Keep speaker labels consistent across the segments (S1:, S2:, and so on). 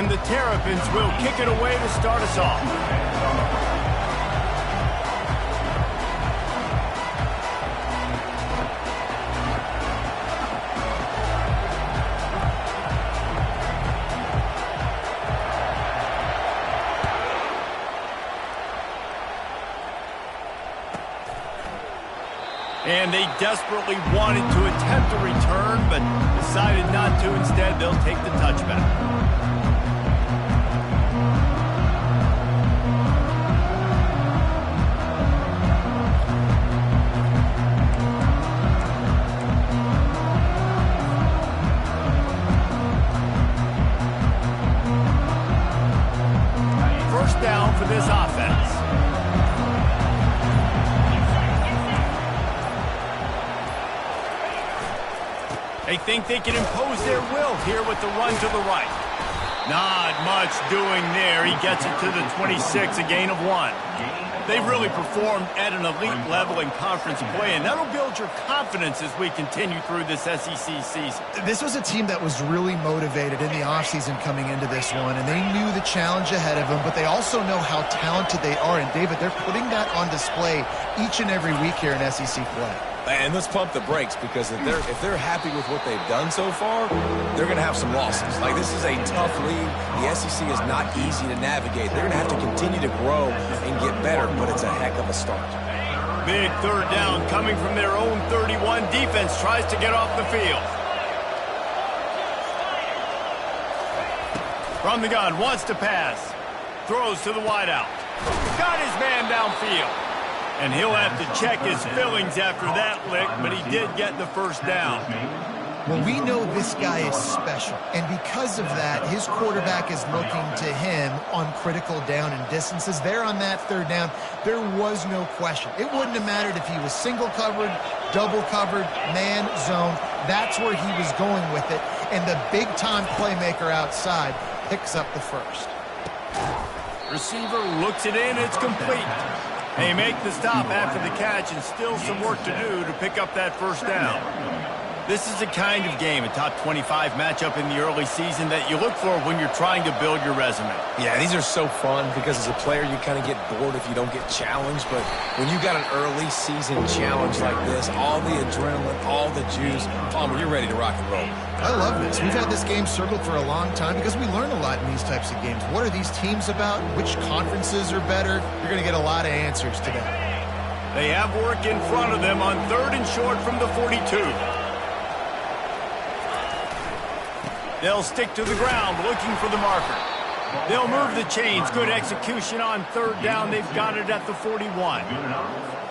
S1: And the Terrapins will kick it away to start us off. And they desperately wanted to attempt a return, but decided not to. Instead, they'll take the touchback. First down for this offense. They think they can impose their will here with the run to the right. Not much doing there. He gets it to the 26, a gain of 1. They've really performed at an elite level in conference play, and that'll build your confidence as we continue through this SEC season.
S2: This was a team that was really motivated in the offseason coming into this one, and they knew the challenge ahead of them, but they also know how talented they are. And, David, they're putting that on display each and every week here in SEC play.
S3: And let's pump the brakes, because if they're happy with what they've done so far, they're going to have some losses. Like, this is a tough league. The SEC is not easy to navigate. They're going to have to continue to grow and get better, but it's a heck of a start.
S1: Big third down coming from their own 31. Defense tries to get off the field. From the gun, wants to pass. Throws to the wideout. Got his man downfield. And he'll have to check his fillings after that lick, but he did get the first down.
S2: Well, we know this guy is special, and because of that, his quarterback is looking to him on critical down and distances. There on that third down, there was no question. It wouldn't have mattered if he was single covered, double covered, man, zone. That's where he was going with it, and the big-time playmaker outside picks up the first.
S1: Receiver looks it in, it's complete. They make the stop after the catch, and still some work to do to pick up that first down. This is the kind of game, a top 25 matchup in the early season, that you look for when you're trying to build your resume.
S3: Yeah, these are so fun because as a player, you kind of get bored if you don't get challenged. But when you got an early season challenge like this, all the adrenaline, all the juice, Palmer, you're ready to rock and roll.
S2: I love this. We've had this game circled for a long time because we learn a lot in these types of games. What are these teams about? Which conferences are better? You're going to get a lot of answers today.
S1: They have work in front of them on 3rd and short from the 42. They'll stick to the ground looking for the marker. They'll move the chains. Good execution on 3rd down. They've got it at the 41.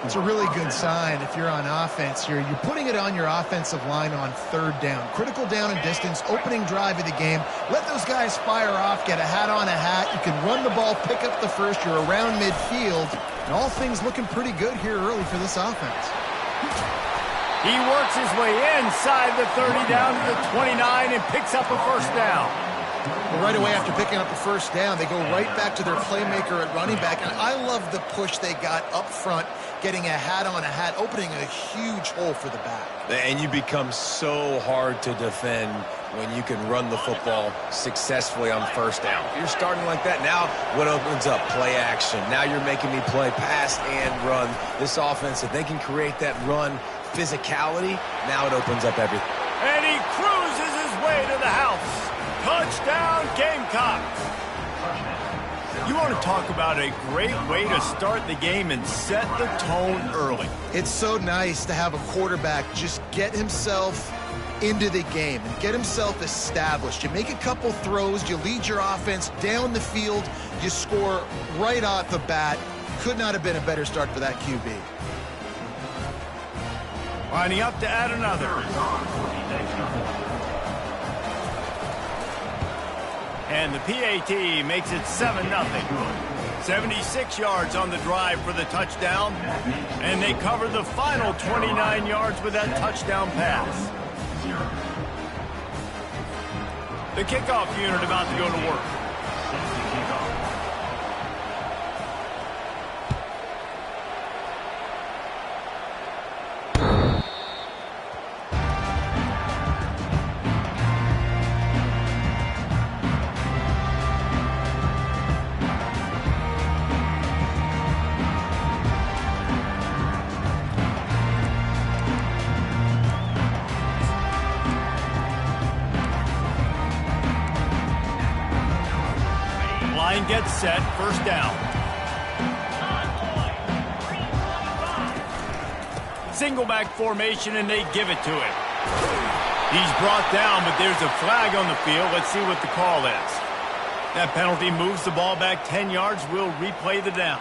S2: It's a really good sign if you're on offense here. You're putting it on your offensive line on 3rd down. Critical down and distance, opening drive of the game. Let those guys fire off, get a hat on a hat. You can run the ball, pick up the first. You're around midfield. And all things looking pretty good here early for this offense.
S1: He works his way inside the 30 down to the 29 and picks up a first down.
S2: Well, right away after picking up the first down, they go right back to their playmaker at running back. And I love the push they got up front, getting a hat on a hat, opening a huge hole for the back.
S3: And you become so hard to defend when you can run the football successfully on first down. If you're starting like that, now what opens up? Play action. Now you're making me play pass and run. This offense, if they can create that run physicality, now it opens up everything.
S1: And he cruises his way to the house. Touchdown, Gamecocks. You want to talk about a great way to start the game and set the tone early.
S2: It's so nice to have a quarterback just get himself into the game and get himself established. You make a couple throws, you lead your offense down the field, you score right off the bat. Could not have been a better start for that QB.
S1: Lining up to add another. And the PAT makes it 7-0. 76 yards on the drive for the touchdown. And they cover the final 29 yards with that touchdown pass. The kickoff unit about to go to work. get set, first down. Single back formation, and they give it to him. He's brought down, but there's a flag on the field. Let's see what the call is. That penalty moves the ball back 10 yards. We'll replay the down.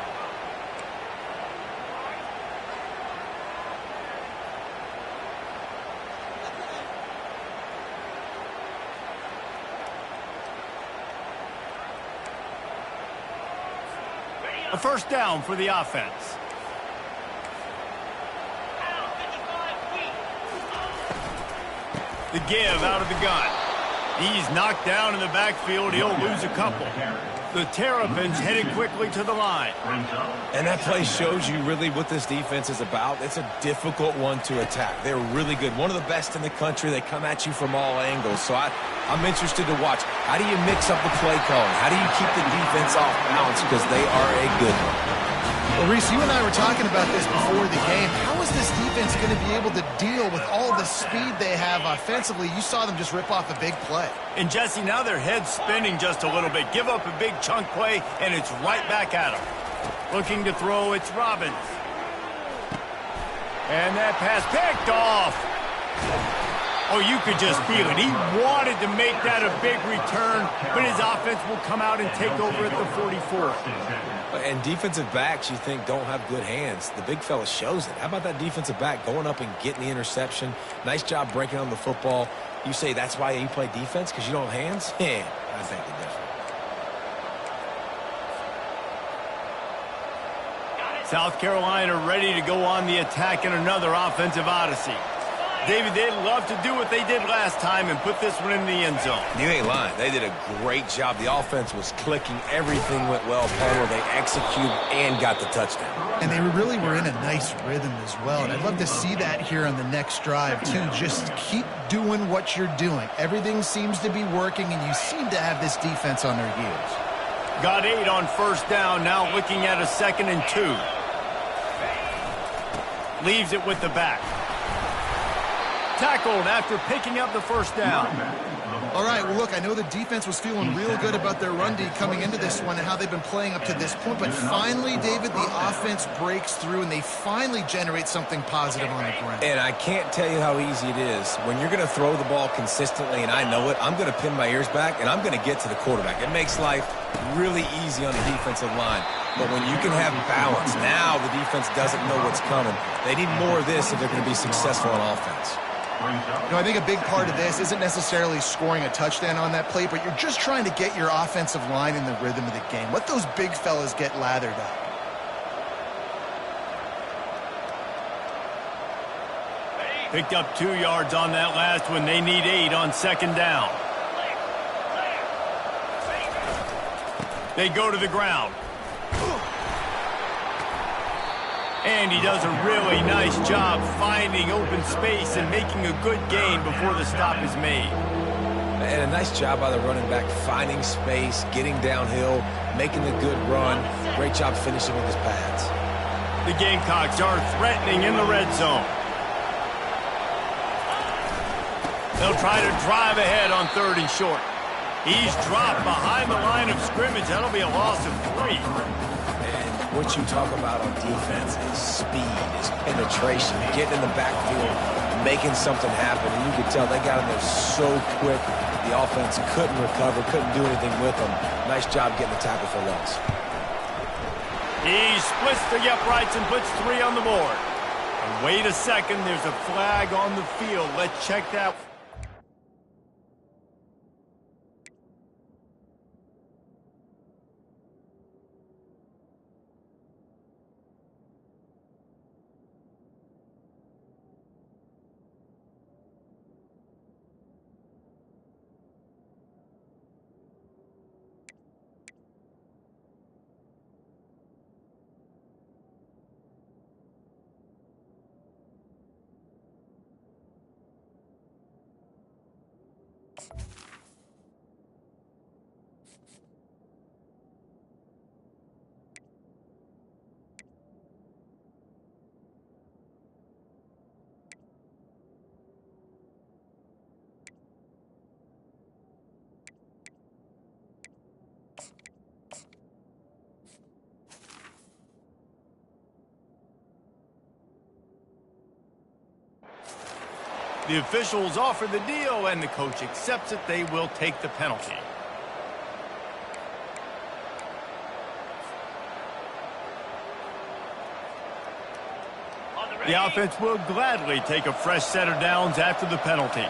S1: A first down for the offense. The give out of the gun. He's knocked down in the backfield. He'll lose a couple. The Terrapins headed quickly to the line.
S3: And that play shows you really what this defense is about. It's a difficult one to attack. They're really good. One of the best in the country. They come at you from all angles. So I'm interested to watch. How do you mix up the play calling? How do you keep the defense off balance? Because they are a good one.
S2: Well, Reese, you and I were talking about this before the game. How is this defense going to be able to deal with all the speed they have offensively? You saw them just rip off a big play.
S1: And, Jesse, now their head's spinning just a little bit. Give up a big chunk play, and it's right back at them. Looking to throw, it's Robbins. And that pass picked off. Oh, you could just feel it. He wanted to make that a big return, but his offense will come out and take over at the 44.
S3: And defensive backs, you think, don't have good hands. The big fella shows it. How about that defensive back going up and getting the interception? Nice job breaking on the football. You say that's why you play defense, because you don't have hands? Yeah, I think the difference.
S1: South Carolina ready to go on the attack in another offensive odyssey. David, they'd love to do what they did last time and put this one in the end zone.
S3: You ain't lying. They did a great job. The offense was clicking. Everything went well. Palmer, they executed and got the touchdown.
S2: And they really were in a nice rhythm as well. And I'd love to see that here on the next drive, too. Just keep doing what you're doing. Everything seems to be working, and you seem to have this defense on their heels.
S1: Got 8 on first down. Now looking at a 2nd and 2. Leaves it with the back. Tackled after picking up the first down.
S2: All right, well, look, I know the defense was feeling real good about their run D coming into this one and how they've been playing up to this point, but finally, David, the offense breaks through and they finally generate something positive on the ground.
S3: And I can't tell you how easy it is. When you're going to throw the ball consistently, and I know it, I'm going to pin my ears back, and I'm going to get to the quarterback. It makes life really easy on the defensive line. But when you can have balance, now the defense doesn't know what's coming. They need more of this if they're going to be successful on offense.
S2: You know, I think a big part of this isn't necessarily scoring a touchdown on that play, but you're just trying to get your offensive line in the rhythm of the game. Let those big fellas get lathered up.
S1: Picked up 2 yards on that last one. They need 8 on 2nd down. They go to the ground. And he does a really nice job finding open space and making a good gain before the stop is made.
S3: And a nice job by the running back, finding space, getting downhill, making the good run. Great job finishing with his pads.
S1: The Gamecocks are threatening in the red zone. They'll try to drive ahead on 3rd and short. He's dropped behind the line of scrimmage. That'll be a loss of 3.
S3: What you talk about on defense is speed, is penetration, getting in the backfield, making something happen. And you could tell they got in there so quick. The offense couldn't recover, couldn't do anything with them. Nice job getting the tackle for loss.
S1: He splits the uprights and puts 3 on the board. And wait a second, there's a flag on the field. Let's check that. The officials offer the deal, and the coach accepts it. They will take the penalty. The offense will gladly take a fresh set of downs after the penalty.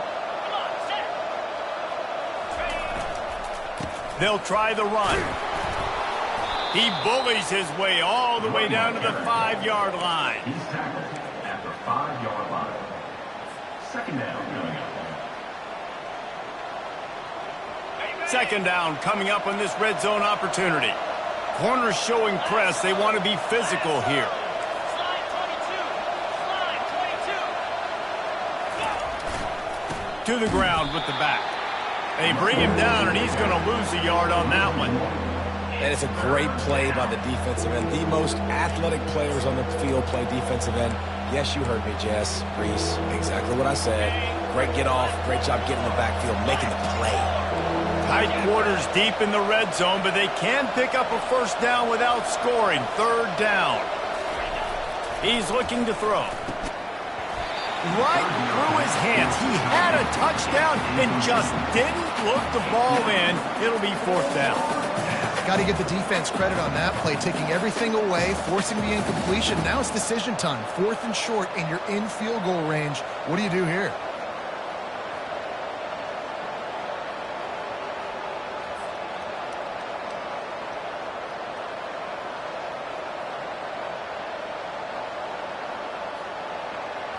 S1: They'll try the run. He bullies his way all the way down to the 5-yard line.
S4: He's tackled at the 5-yard line. Second down coming up.
S1: Second down coming up on this red zone opportunity. Corners showing press. They want to be physical here. To the ground with the back. They bring him down, and he's going to lose a yard on that one.
S3: And it's a great play by the defensive end. The most athletic players on the field play defensive end. Yes, you heard me, Jess, Reese. Exactly what I said. Great get off. Great job getting in the backfield, making the play.
S1: Tight quarters deep in the red zone, but they can pick up a first down without scoring. Third down. He's looking to throw. Right through his hands. He had a touchdown and just didn't look the ball in. It'll be fourth down.
S2: Got to give the defense credit on that play, taking everything away, forcing the incompletion. Now it's decision time. 4th and short, and you're in field goal range. What do you do here?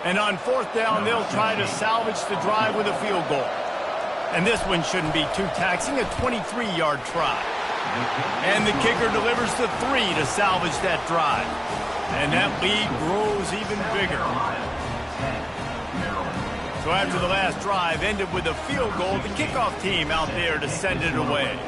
S1: And on fourth down, they'll try to salvage the drive with a field goal. And this one shouldn't be too taxing, a 23-yard try. And the kicker delivers the 3 to salvage that drive. And that lead grows even bigger. So after the last drive ended with a field goal, the kickoff team out there to send it away.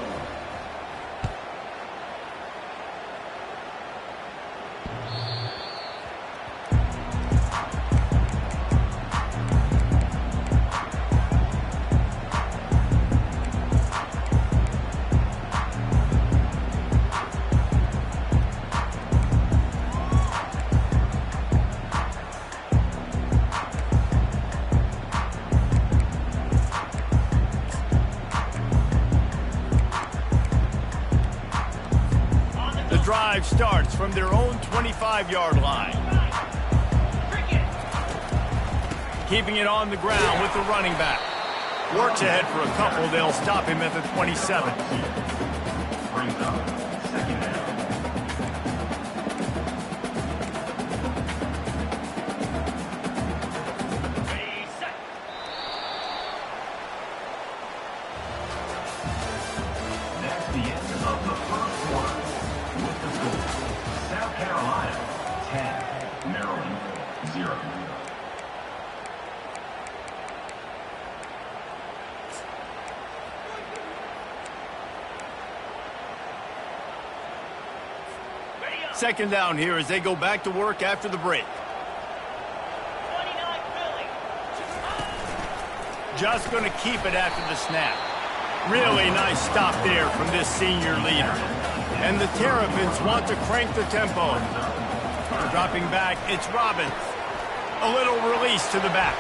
S1: Drive starts from their own 25-yard line. Keeping it on the ground with the running back. Works ahead for a couple. They'll stop him at the 27.
S4: Brings up second down. That's the end of the first quarter. With the score, South Carolina 10, Maryland 0.
S1: Second down here as they go back to work after the break. Just going to keep it after the snap. Really nice stop there from this senior leader. And the Terrapins want to crank the tempo. Dropping back, it's Robbins. A little release to the back.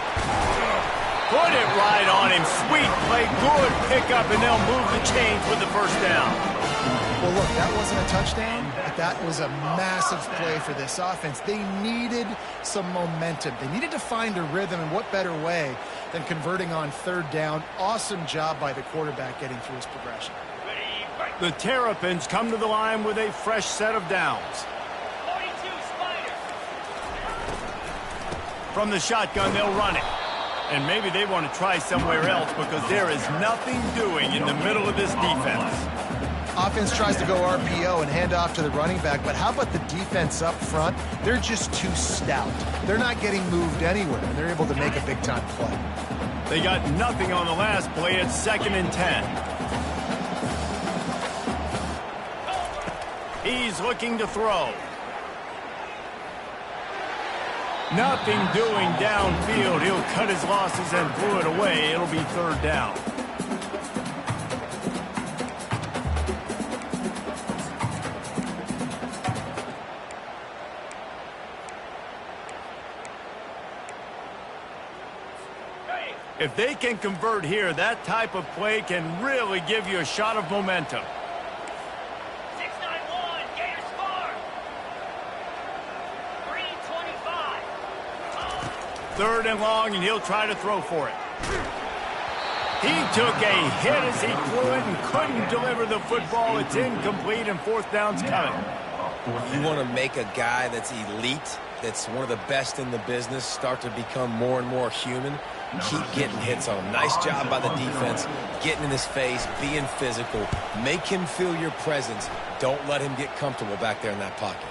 S1: Put it right on him. Sweet play, good pickup, and they'll move the chains with the first down.
S2: Well, look, that wasn't a touchdown, but that was a massive play for this offense. They needed some momentum. They needed to find a rhythm, and what better way than converting on third down. Awesome job by the quarterback getting through his progression.
S1: The Terrapins come to the line with a fresh set of downs. From the shotgun, they'll run it. And maybe they want to try somewhere else because there is nothing doing in the middle of this defense.
S2: Offense tries to go RPO and hand off to the running back, but how about the defense up front? They're just too stout. They're not getting moved anywhere, and they're able to make a big-time play.
S1: They got nothing on the last play. It's 2nd and 10. He's looking to throw. Nothing doing downfield. He'll cut his losses and throw it away. It'll be third down. If they can convert here, that type of play can really give you a shot of momentum.
S5: 691, Gators score. 3:25.
S1: Third and long, and he'll try to throw for it. He took a hit as he flew it and couldn't deliver the football. It's incomplete, and fourth down's coming.
S3: You want to make a guy that's elite, that's one of the best in the business, start to become more and more human. Keep getting hits on him. Nice job by the defense, getting in his face, being physical. Make him feel your presence. Don't let him get comfortable back there in that pocket.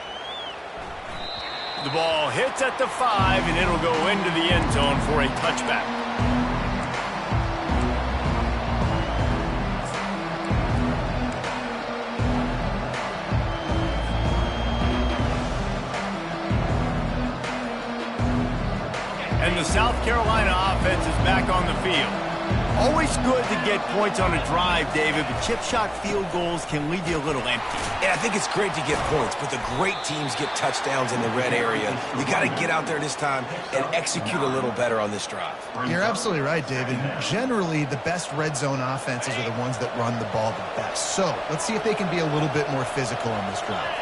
S1: The ball hits at the 5, and it'll go into the end zone for a touchback. And the South Carolina offense is back on the field. Always good to get points on a drive, David, but chip shot field goals can leave you a little empty.
S3: Yeah, I think it's great to get points, but the great teams get touchdowns in the red area. You got to get out there this time and execute a little better on this drive.
S2: You're absolutely right, David. Generally, the best red zone offenses are the ones that run the ball the best. So let's see if they can be a little bit more physical on this drive.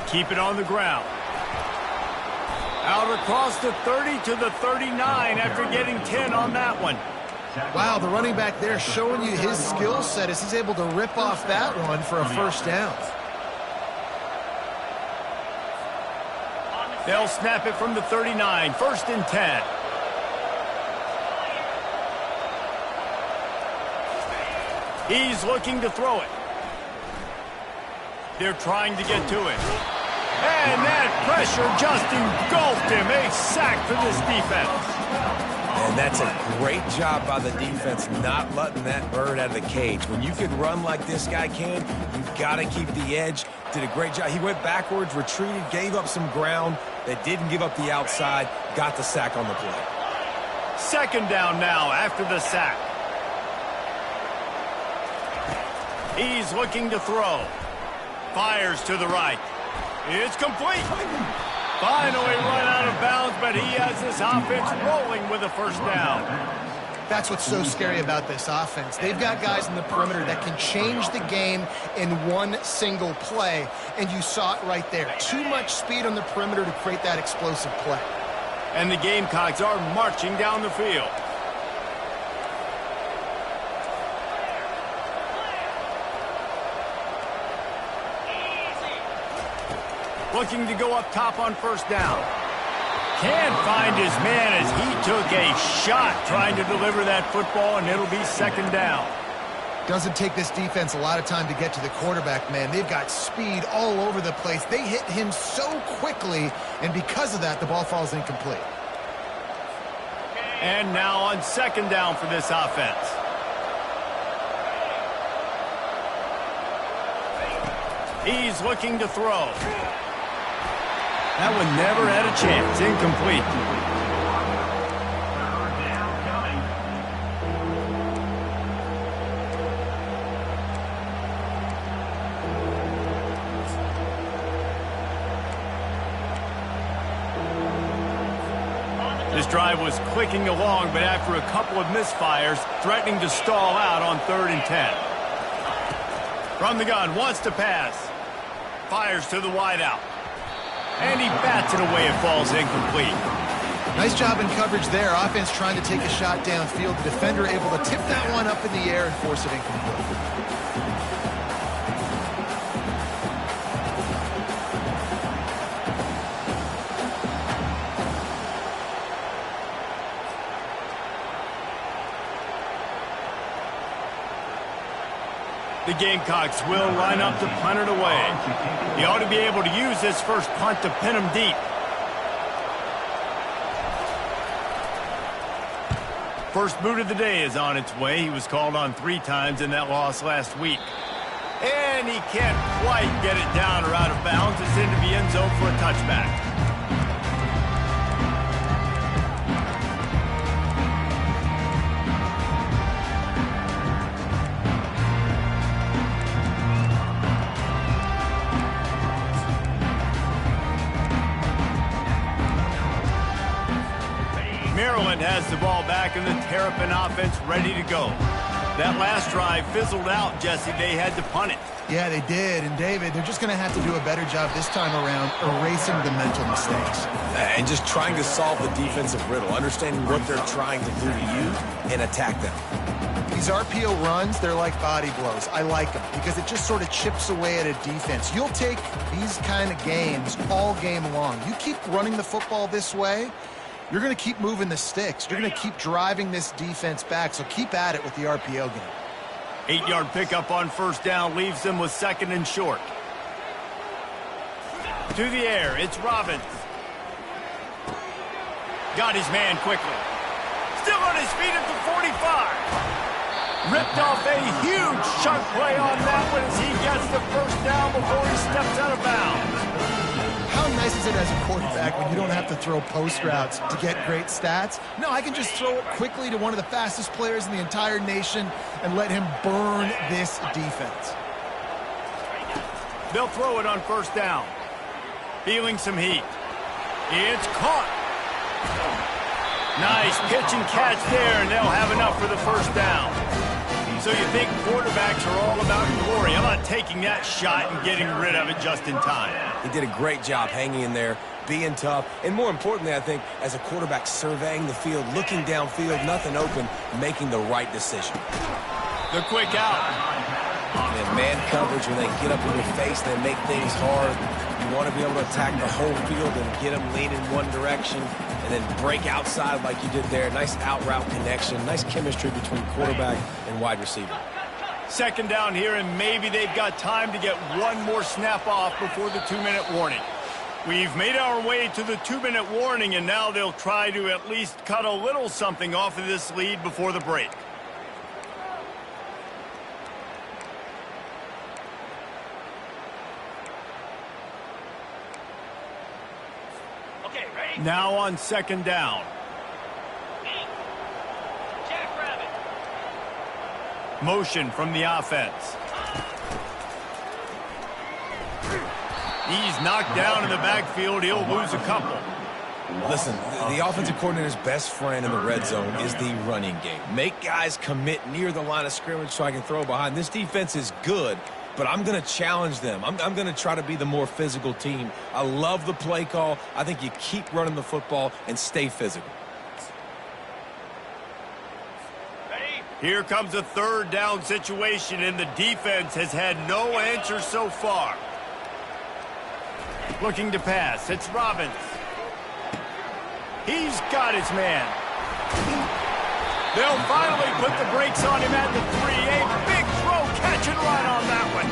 S1: Keep it on the ground. Out across the 30 to the 39 after getting 10 on that one.
S2: Wow, the running back there showing you his skill set as he's able to rip off that one for a first down.
S1: They'll snap it from the 39, 1st and 10. He's looking to throw it. They're trying to get to it. And that pressure just engulfed him. A sack for this defense.
S3: And that's a great job by the defense not letting that bird out of the cage. When you can run like this guy can, you've got to keep the edge. Did a great job. He went backwards, retreated, gave up some ground. They didn't give up the outside, got the sack on the play.
S1: Second down now after the sack. He's looking to throw. Fires to the right. It's complete. Finally run out of bounds, but he has this offense rolling with a first down.
S2: That's what's so scary about this offense. They've got guys in the perimeter that can change the game in one single play, and you saw it right there. Too much speed on the perimeter to create that explosive play.
S1: And the Gamecocks are marching down the field. Looking to go up top on first down. Can't find his man as he took a shot trying to deliver that football, and it'll be second down.
S2: Doesn't take this defense a lot of time to get to the quarterback, man. They've got speed all over the place. They hit him so quickly, and because of that, the ball falls incomplete.
S1: And now on second down for this offense. He's looking to throw. That one never had a chance. Incomplete.
S4: Third down coming.
S1: This drive was clicking along, but after a couple of misfires, threatening to stall out on 3rd and 10. From the gun, wants to pass. Fires to the wideout. And he bats it away. It falls incomplete.
S2: Nice job in coverage there. Offense trying to take a shot downfield. The defender able to tip that one up in the air and force it incomplete.
S1: The Gamecocks will line up to punt it away. He ought to be able to use this first punt to pin him deep. First boot of the day is on its way. He was called on 3 times in that loss last week. And he can't quite get it down or out of bounds. It's into the end zone for a touchback. Maryland has the ball back and the Terrapin offense ready to go. That last drive fizzled out, Jesse. They had to punt it.
S2: Yeah, they did. And, David, they're just going to have to do a better job this time around erasing the mental mistakes.
S3: And just trying to solve the defensive riddle, understanding what they're trying to do to you and attack them.
S2: These RPO runs, they're like body blows. I like them because it just sort of chips away at a defense. You'll take these kind of games all game long. You keep running the football this way, you're going to keep moving the sticks. You're going to keep driving this defense back, so keep at it with the RPO game.
S1: 8-yard pickup on first down leaves them with 2nd and short. To the air, it's Robbins. Got his man quickly. Still on his feet at the 45. Ripped off a huge chunk play on that one as he gets the first down before he steps out of bounds.
S2: How nice is it as a quarterback when you don't have to throw post routes to get great stats? No, I can just throw it quickly to one of the fastest players in the entire nation and let him burn this defense.
S1: They'll throw it on first down. Feeling some heat. It's caught. Nice pitch and catch there, and they'll have enough for the first down. So you think quarterbacks are all about glory. I'm not taking that shot and getting rid of it just in time.
S3: He did a great job hanging in there, being tough, and more importantly, I think, as a quarterback surveying the field, looking downfield, nothing open, making the right decision.
S1: The quick out.
S3: And man coverage, when they get up in your face, they make things hard. You want to be able to attack the whole field and get them leaning one direction and then break outside like you did there. Nice out route connection, nice chemistry between quarterback and wide receiver.
S1: 2nd down here, and maybe they've got time to get one more snap off before the 2-minute warning. We've made our way to the 2-minute warning, and now they'll try to at least cut a little something off of this lead before the break.
S5: Okay, ready?
S1: Now on 2nd down.
S5: Jackrabbit.
S1: Motion from the offense. He's knocked down in the backfield. He'll lose a couple.
S3: Listen, the offensive coordinator's best friend in the red zone is the running game. Make guys commit near the line of scrimmage so I can throw behind. This defense is good, but I'm going to challenge them. I'm going to try to be the more physical team. I love the play call. I think you keep running the football and stay physical.
S1: Here comes a 3rd down situation, and the defense has had no answer so far. Looking to pass. It's Robbins. He's got his man. They'll finally put the brakes on him at the 3. A big throw, catch and run on that one.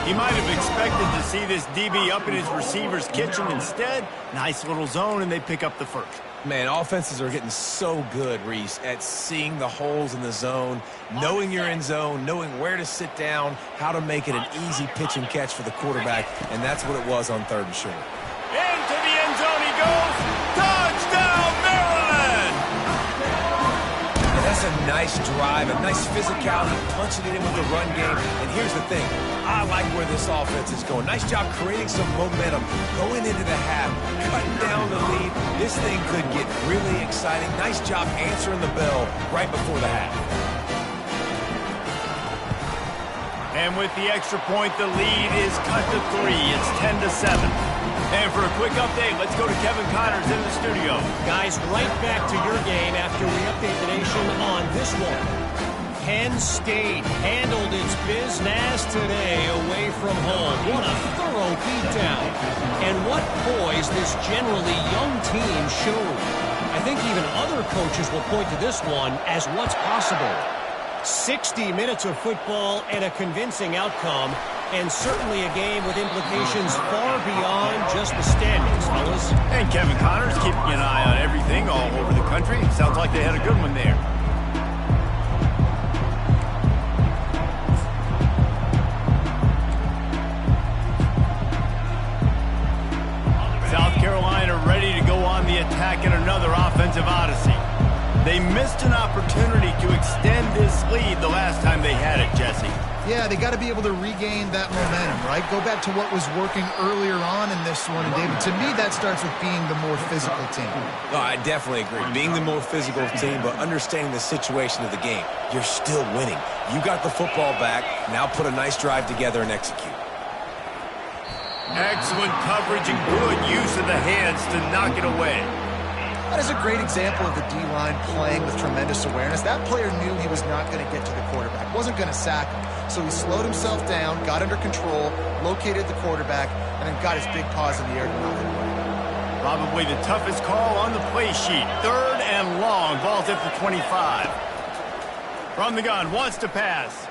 S1: He might have expected to see this DB up in his receiver's kitchen. Instead, nice little zone, and they pick up the first.
S3: Man, offenses are getting so good, Reese, at seeing the holes in the zone, knowing you're in zone, knowing where to sit down, how to make it an easy pitch and catch for the quarterback, and that's what it was on 3rd and short.
S1: Into the end zone he goes. Touchdown, Maryland!
S3: And that's a nice drive, a nice physicality, punching it in with the run game. And here's the thing, I like where this offense is going. Nice job creating some momentum, going into the half, cutting down the lead. This thing could get really exciting. Nice job answering the bell right before the half.
S1: And with the extra point, the lead is cut to 3. It's 10-7. And for a quick update, let's go to Kevin Connors in the studio.
S6: Guys, right back to your game after we update the nation on this one. Penn State handled its business today away from home. What a thorough beatdown. And what poise this generally young team showed. I think even other coaches will point to this one as what's possible. 60 minutes of football and a convincing outcome, and certainly a game with implications far beyond just the standings, fellas.
S1: And Kevin Connors keeping an eye on everything all over the country. Sounds like they had a good one there. South Carolina ready to go on the attack in another offensive odyssey. They They missed an opportunity to extend this lead the last time they had it, Jesse.
S2: Yeah, they got to be able to regain that momentum, right? Go back to what was working earlier on in this one. And, David, to me, that starts with being the more physical team.
S3: No, I definitely agree. Being the more physical team, but understanding the situation of the game. You're still winning. You got the football back. Now put a nice drive together and execute.
S1: Excellent coverage and good use of the hands to knock it away.
S2: That is a great example of the D-line playing with tremendous awareness. That player knew he was not going to get to the quarterback, wasn't going to sack him. So he slowed himself down, got under control, located the quarterback, and then got his big paws in the air to knock it away.
S1: Probably the toughest call on the play sheet. 3rd and long. Ball's at the 25. From the gun, wants to pass.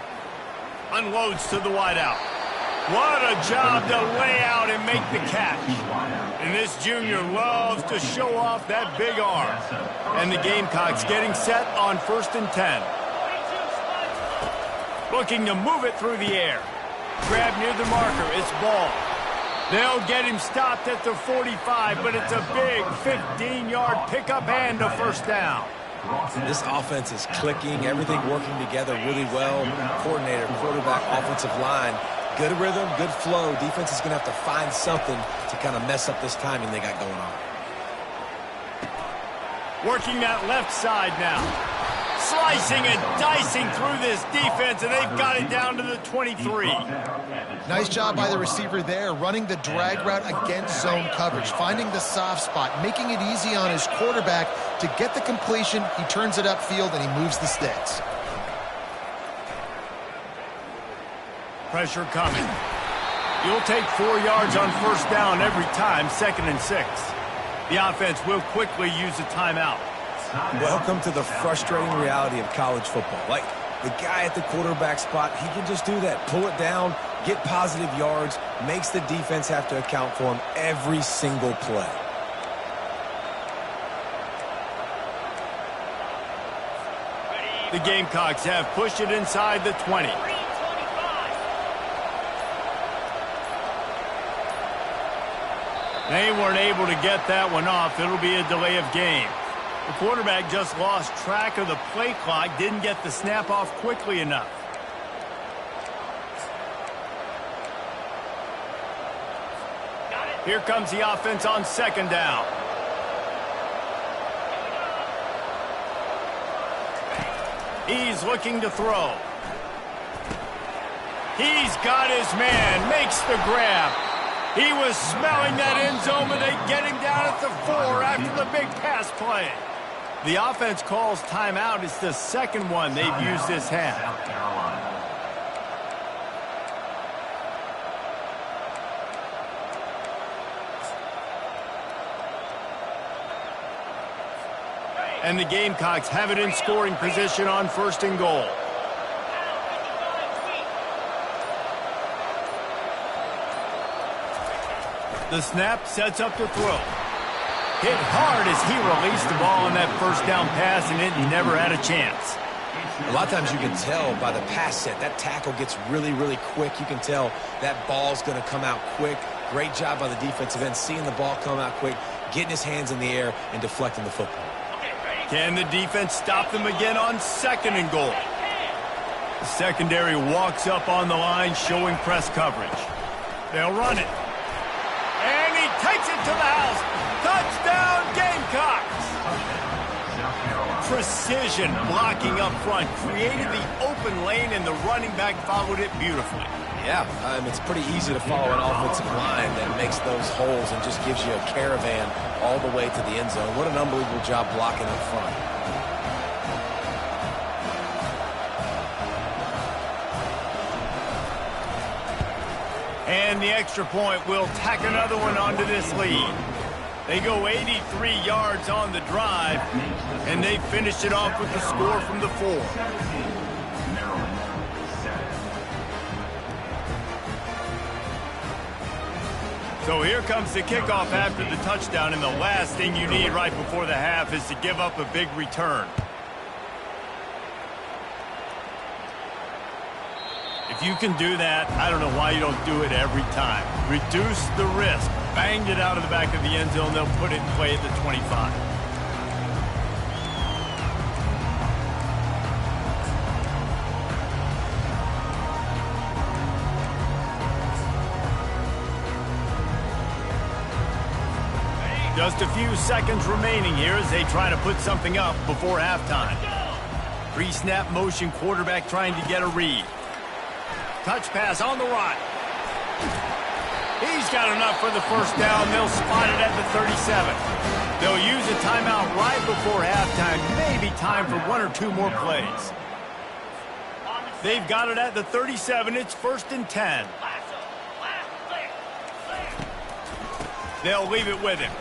S1: Unloads to the wideout. What a job to lay out and make the catch. And this junior loves to show off that big arm. And the Gamecocks getting set on 1st and 10. Looking to move it through the air. Grab near the marker. It's ball. They'll get him stopped at the 45, but it's a big 15-yard pickup and a 1st down.
S3: This offense is clicking. Everything working together really well. Coordinator, quarterback, offensive line. Good rhythm, good flow. Defense is going to have to find something to kind of mess up this timing they got going on.
S1: Working that left side now. Slicing and dicing through this defense, and they've got it down to the 23.
S2: Nice job by the receiver there, running the drag route against zone coverage, finding the soft spot, making it easy on his quarterback to get the completion. He turns it upfield, and he moves the sticks.
S1: Pressure coming. You'll take 4 yards on 1st down every time, 2nd and 6. The offense will quickly use a timeout.
S3: Welcome to the frustrating reality of college football. Like, the guy at the quarterback spot, he can just do that. Pull it down, get positive yards, makes the defense have to account for him every single play.
S1: The Gamecocks have pushed it inside the 20. They weren't able to get that one off. It'll be a delay of game. The quarterback just lost track of the play clock, didn't get the snap off quickly enough. Here comes the offense on 2nd down. He's looking to throw. He's got his man, makes the grab. He was smelling that end zone, but they get him down at the 4 after the big pass play. The offense calls timeout. It's the 2nd one they've used this half. And the Gamecocks have it in scoring position on 1st and goal. The snap sets up the throw. Hit hard as he released the ball on that 1st down pass, and it never had a chance.
S3: A lot of times you can tell by the pass set, that tackle gets really, really quick. You can tell that ball's going to come out quick. Great job by the defensive end, seeing the ball come out quick, getting his hands in the air, and deflecting the football.
S1: Can the defense stop them again on 2nd and goal? The secondary walks up on the line, showing press coverage. They'll run it. And he takes it to the house. Touchdown, Gamecocks! Precision blocking up front. Created the open lane, and the running back followed it beautifully.
S3: Yeah, it's pretty easy to follow an offensive line that makes those holes and just gives you a caravan all the way to the end zone. What an unbelievable job blocking up front.
S1: And the extra point will tack another one onto this lead. They go 83 yards on the drive, and they finished it off with the score from the 4. So here comes the kickoff after the touchdown, and the last thing you need right before the half is to give up a big return. If you can do that, I don't know why you don't do it every time. Reduce the risk. Banged it out of the back of the end zone. They'll put it in play at the 25. Just a few seconds remaining here as they try to put something up before halftime. Pre-snap motion, quarterback trying to get a read. Touch pass on the right. He's got enough for the first down. They'll spot it at the 37. They'll use a timeout right before halftime. Maybe time for one or two more plays. They've got it at the 37. It's 1st and 10. They'll leave it with him.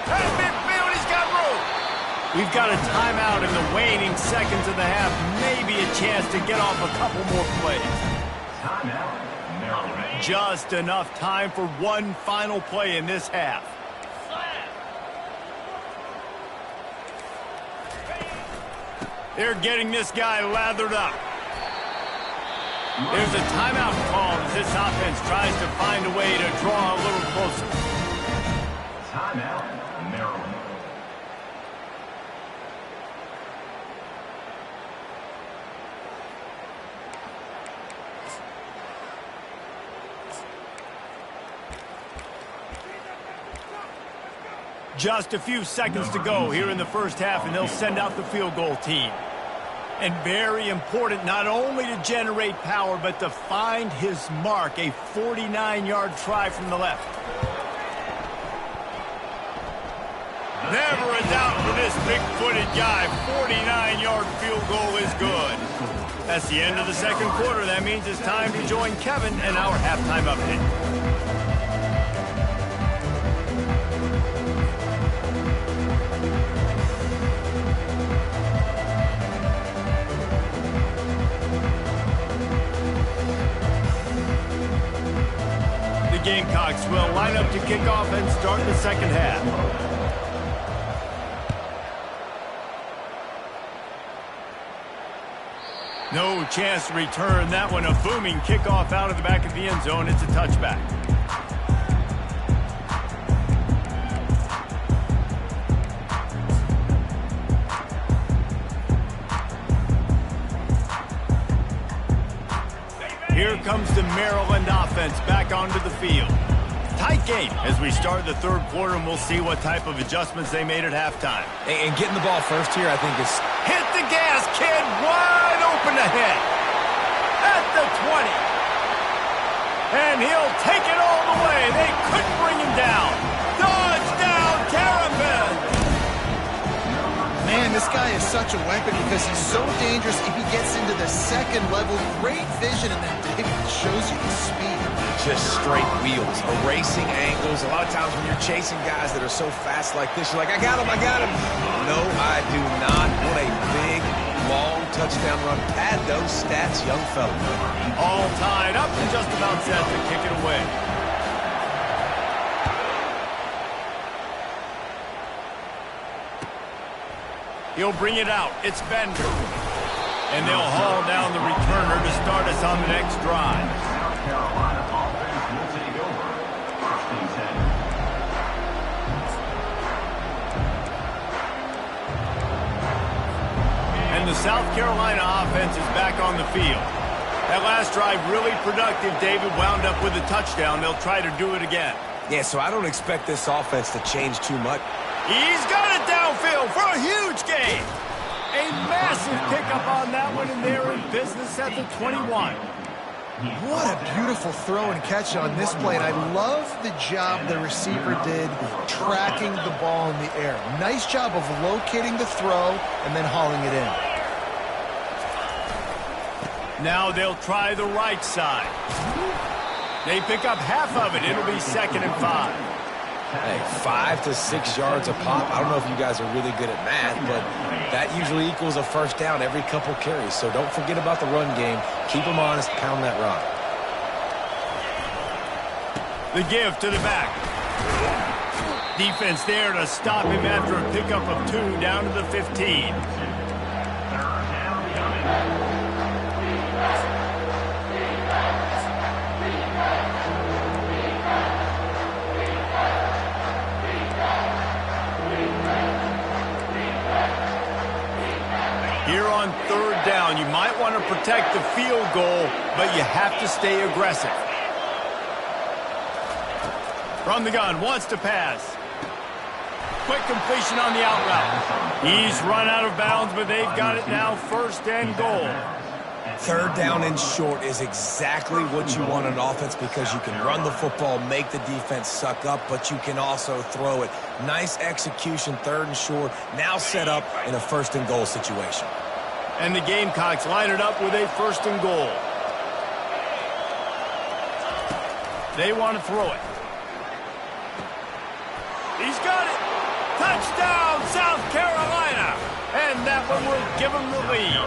S1: At midfield, he's got room. We've got a timeout in the waning seconds of the half. Maybe a chance to get off a couple more plays.
S4: Timeout, Maryland.
S1: Just enough time for one final play in this half. They're getting this guy lathered up. There's a timeout call as this offense tries to find a way to draw a little closer.
S4: Timeout, Maryland.
S1: Just a few seconds to go here in the first half, and they'll send out the field goal team. And very important not only to generate power, but to find his mark, a 49-yard try from the left. Never a doubt for this big-footed guy. 49-yard field goal is good. That's the end of the second quarter. That means it's time to join Kevin and our halftime update. Gamecocks will line up to kick off and start the second half. No chance to return that one. A booming kickoff out of the back of the end zone. It's a touchback. Here comes the Maryland offense back onto the field. Tight game as we start the third quarter, and we'll see what type of adjustments they made at halftime.
S3: And getting the ball first here, I think, is...
S1: Hit the gas, kid! Wide open ahead. At the 20. And he'll take it all the way. They couldn't bring him down. Touchdown, Terrapin!
S2: Man, this guy is such a weapon because he's so dangerous if he gets into the second level. Great vision, and then David shows you the speed.
S3: Just straight wheels, erasing angles. A lot of times when you're chasing guys that are so fast like this, you're like, I got him, I got him. No, I do not. What a big, long touchdown run. Pad those stats, young fella.
S1: All tied up and just about set to kick it away. He'll bring it out. It's Bender. And they'll haul down the returner to start us on the next drive.
S4: South Carolina offense will take over. 1st and 10.
S1: And the South Carolina offense is back on the field. That last drive really productive. David wound up with a touchdown. They'll try to do it again.
S3: Yeah, so I don't expect this offense to change too much.
S1: He's got it downfield for a huge gain. A massive pickup on that one, and they're in business at the 21.
S2: What a beautiful throw and catch on this play, and I love the job the receiver did tracking the ball in the air. Nice job of locating the throw and then hauling it in.
S1: Now they'll try the right side. They pick up half of it. It'll be 2nd and 5.
S3: Hey, 5 to 6 yards a pop. I don't know if you guys are really good at math, but that usually equals a first down every couple carries. So don't forget about the run game. Keep them honest. Pound that rock.
S1: The give to the back. Defense there to stop him after a pickup of 2 down to the 15. Here on 3rd down, you might want to protect the field goal, but you have to stay aggressive. From the gun, wants to pass. Quick completion on the out route. He's run out of bounds, but they've got it now, 1st and goal.
S3: 3rd down and short is exactly what you want on offense because you can run the football, make the defense suck up, but you can also throw it. Nice execution, 3rd and short, now set up in a 1st and goal situation.
S1: And the Gamecocks line it up with a 1st and goal. They want to throw it. He's got it. Touchdown, South Carolina. And that one will give them the lead.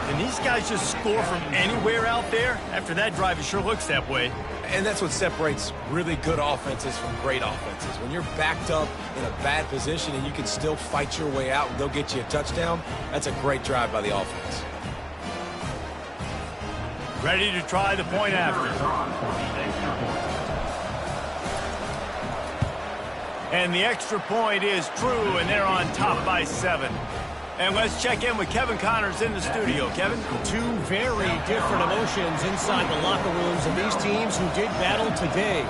S1: And these guys just score from anywhere out there? After that drive, it sure looks that way.
S3: And that's what separates really good offenses from great offenses. When you're backed up in a bad position and you can still fight your way out and go get you a touchdown, that's a great drive by the offense.
S1: Ready to try the point after. And the extra point is true, and they're on top by 7. And let's check in with Kevin Connors in the studio. Kevin?
S6: Two very different emotions inside the locker rooms of these teams who did battle today.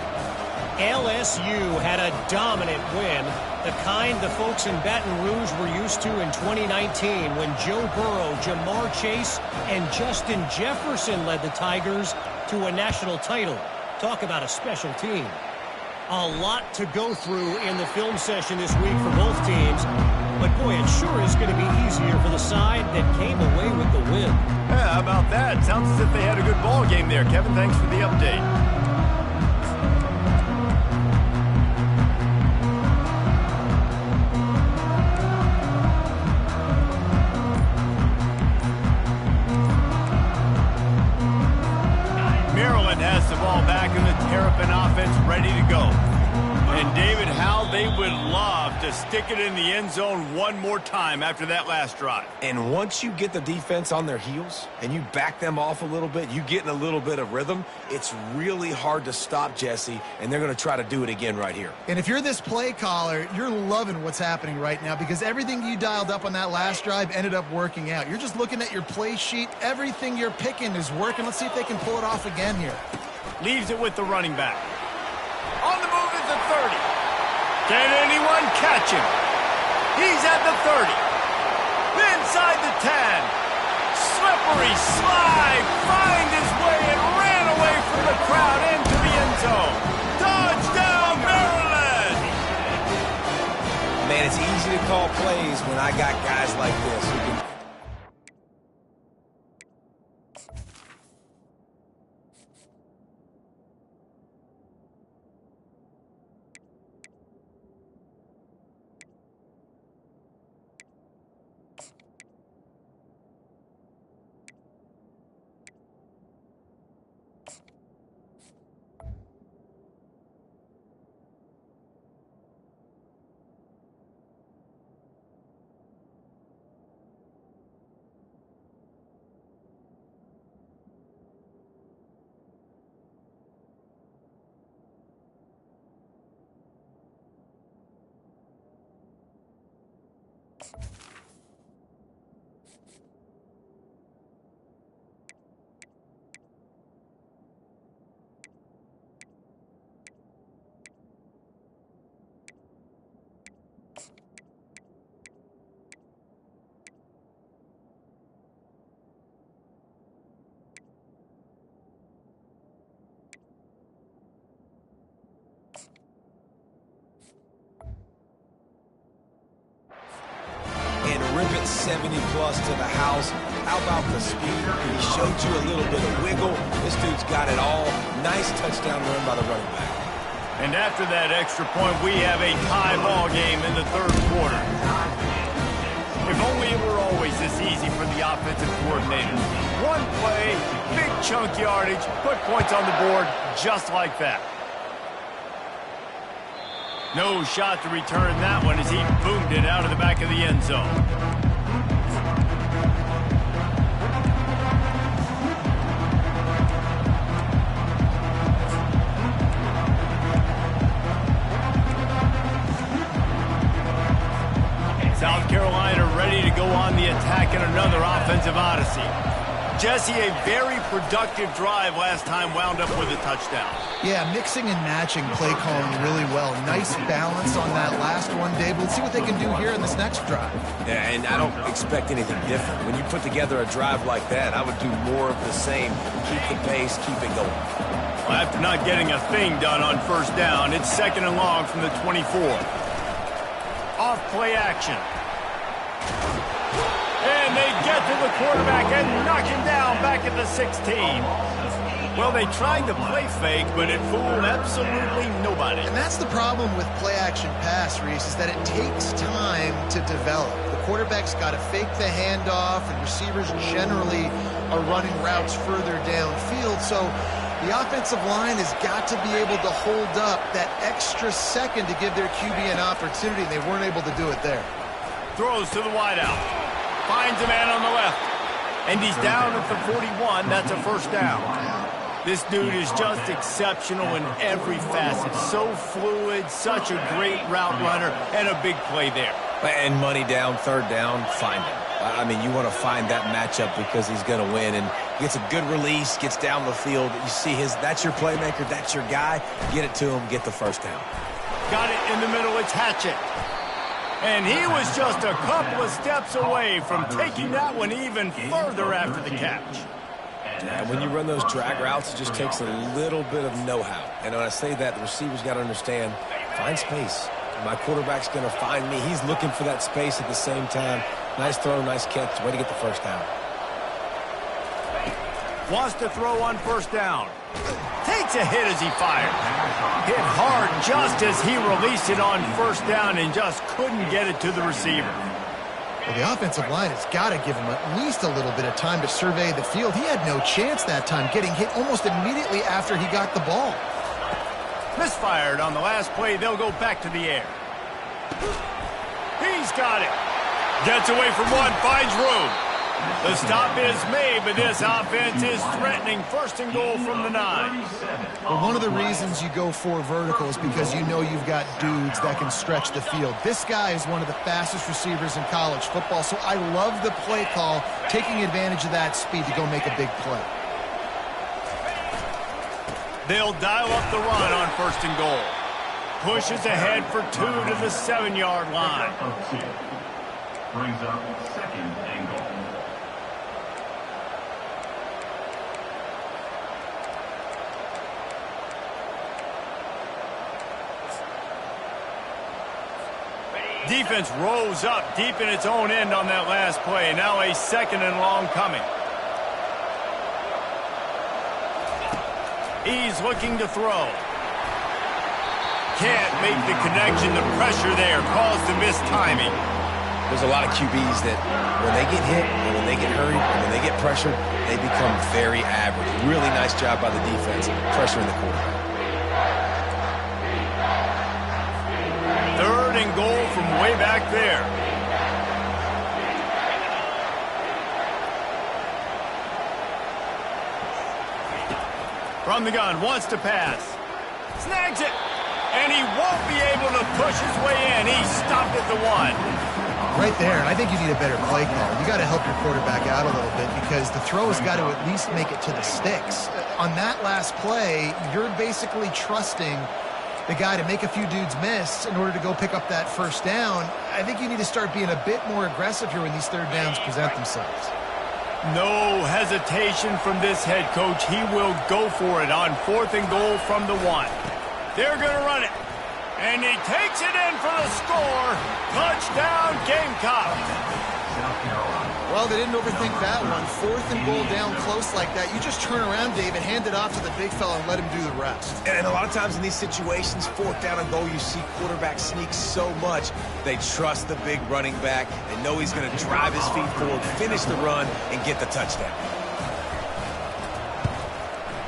S6: LSU had a dominant win, the kind the folks in Baton Rouge were used to in 2019 when Joe Burrow, Jamar Chase, and Justin Jefferson led the Tigers to a national title. Talk about a special team. A lot to go through in the film session this week for both teams. But, boy, it sure is going to be easier for the side that came away with the win.
S1: Yeah, how about that? Sounds as if they had a good ball game there. Kevin, thanks for the update. Maryland has the ball back in the Terrapin offense ready to go. And, David, how they would love to stick it in the end zone one more time after that last drive.
S3: And once you get the defense on their heels and you back them off a little bit, you get in a little bit of rhythm, it's really hard to stop, Jesse, and they're going to try to do it again right here.
S2: And if you're this play caller, you're loving what's happening right now because everything you dialed up on that last drive ended up working out. You're just looking at your play sheet. Everything you're picking is working. Let's see if they can pull it off again here.
S1: Leaves it with the running back. On the move at the 30. Can anyone catch him? He's at the 30. Inside the 10. Slippery slide. Find his way and ran away from the crowd into the end zone. Touchdown, Maryland!
S3: Man, it's easy to call plays when I got guys like this who can... Rip it 70-plus to the house. How about the speed? He showed you a little bit of wiggle. This dude's got it all. Nice touchdown run by the running back.
S1: And after that extra point, we have a tie ball game in the 3rd quarter. If only it were always this easy for the offensive coordinator. One play, big chunk yardage, put points on the board just like that. No shot to return that one as he boomed it out of the back of the end zone. South Carolina ready to go on the attack in another offensive odyssey. Jesse, a very productive drive last time wound up with a touchdown.
S2: Yeah, mixing and matching play calling really well. Nice balance on that last one, Dave. Let's see what they can do here in this next drive.
S3: Yeah, and I don't expect anything different. When you put together a drive like that, I would do more of the same. Keep the pace, keep it going.
S1: Well, after not getting a thing done on first down, it's 2nd and long from the 24. Off play action. And they get to the quarterback and knock him down back at the 16. Well, they tried the play fake, but it fooled absolutely nobody.
S2: And that's the problem with play-action pass, Reese, is that it takes time to develop. The quarterback's got to fake the handoff, and receivers generally are running routes further downfield. So the offensive line has got to be able to hold up that extra second to give their QB an opportunity, and they weren't able to do it there.
S1: Throws to the wideout. Finds a man on the left. And he's down at the 41. That's a first down. This dude is just exceptional in every facet. So fluid, such a great route runner, and a big play there.
S3: And money down, 3rd down, find him. I mean, you want to find that matchup because he's going to win. And gets a good release, gets down the field. You see that's your playmaker, that's your guy. Get it to him, get the first down.
S1: Got it in the middle, it's Hatchett. And he was just a couple of steps away from taking that one even further after the catch.
S3: And when you run those drag routes, it just takes a little bit of know-how. And when I say that, the receiver's got to understand, find space. My quarterback's going to find me. He's looking for that space at the same time. Nice throw, nice catch. Way to get the first down.
S1: Wants to throw on first down. Takes a hit as he fired. Hit hard just as he released it on first down and just couldn't get it to the receiver.
S2: Well, the offensive line has got to give him at least a little bit of time to survey the field. He had no chance that time, getting hit almost immediately after he got the ball.
S1: Misfired on the last play. They'll go back to the air. He's got it. Gets away from one, finds room. The stop is made, but this offense is threatening 1st and goal from the 9.
S2: Well, one of the reasons you go 4 vertical is because you know you've got dudes that can stretch the field. This guy is one of the fastest receivers in college football, so I love the play call, taking advantage of that speed to go make a big play.
S1: They'll dial up the run on 1st and goal. Pushes ahead for 2 to the 7-yard line.
S4: Brings up 2nd and goal.
S1: Defense rose up deep in its own end on that last play. Now a 2nd and long coming. He's looking to throw. Can't make the connection. The pressure there caused the missed timing.
S3: There's a lot of QBs that when they get hit, and when they get hurried, and when they get pressured, they become very average. Really nice job by the defense, pressuring the quarterback.
S1: 3rd and goal from way back there. From the gun, wants to pass. Snags it. And he won't be able to push his way in. He stopped at the 1.
S2: Right there, I think you need a better play call. You got to help your quarterback out a little bit because the throw has got to at least make it to the sticks. On that last play, you're basically trusting the guy to make a few dudes miss in order to go pick up that first down. I think you need to start being a bit more aggressive here when these 3rd downs present themselves.
S1: No hesitation from this head coach. He will go for it on 4th and goal from the 1. They're going to run it. And he takes it in for the score. Touchdown, Gamecock.
S2: Well, they didn't overthink that one. 4th and goal down close like that. You just turn around, David, hand it off to the big fella and let him do the rest.
S3: And a lot of times in these situations, 4th down and goal, you see quarterbacks sneak so much. They trust the big running back. They know he's going to drive his feet forward, finish the run, and get the touchdown.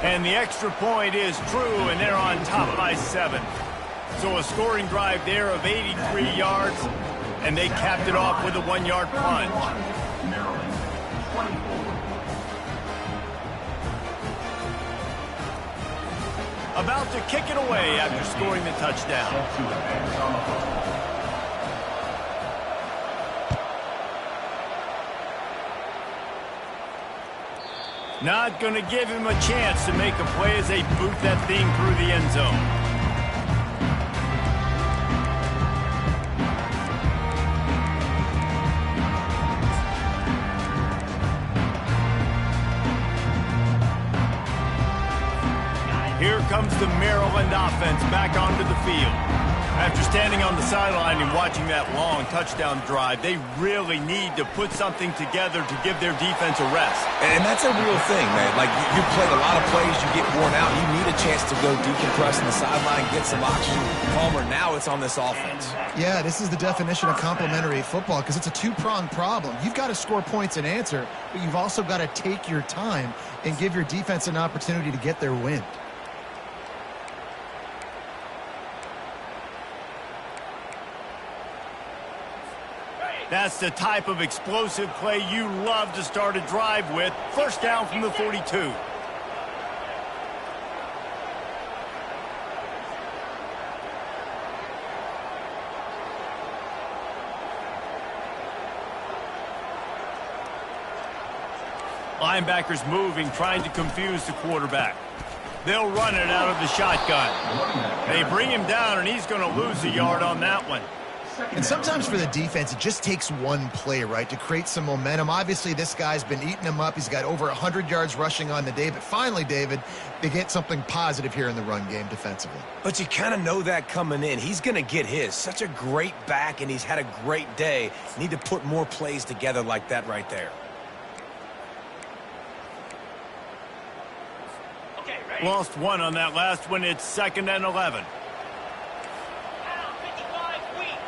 S1: And the extra point is true, and they're on top by 7. So a scoring drive there of 83 yards, and they capped it off with a 1-yard plunge.
S4: Maryland, 24.
S1: About to kick it away after scoring the touchdown.
S4: To advance on the football.
S1: Not going to give him a chance to make a play as they boot that thing through the end zone. Here comes the Maryland offense back onto the field. After standing on the sideline and watching that long touchdown drive, they really need to put something together to give their defense a rest.
S3: And that's a real thing, man. Like, you played a lot of plays, you get worn out. You need a chance to go decompress on the sideline, get some oxygen. Palmer, now it's on this offense.
S2: Yeah, this is the definition of complementary football because it's a two-pronged problem. You've got to score points and answer, but you've also got to take your time and give your defense an opportunity to get their wind.
S1: That's the type of explosive play you love to start a drive with. First down from the 42. Linebackers moving, trying to confuse the quarterback. They'll run it out of the shotgun. They bring him down, and he's going to lose a yard on that one.
S2: And sometimes for the defense, it just takes one play, right, to create some momentum. Obviously, this guy's been eating them up. He's got over 100 yards rushing on the day. But finally, David, they get something positive here in the run game defensively.
S3: But you kind of know that coming in. He's going to get his. Such a great back, and he's had a great day. Need to put more plays together like that right there.
S5: Okay, ready?
S1: Lost one on that last one. It's 2nd and 11.
S5: Now, 55 weak.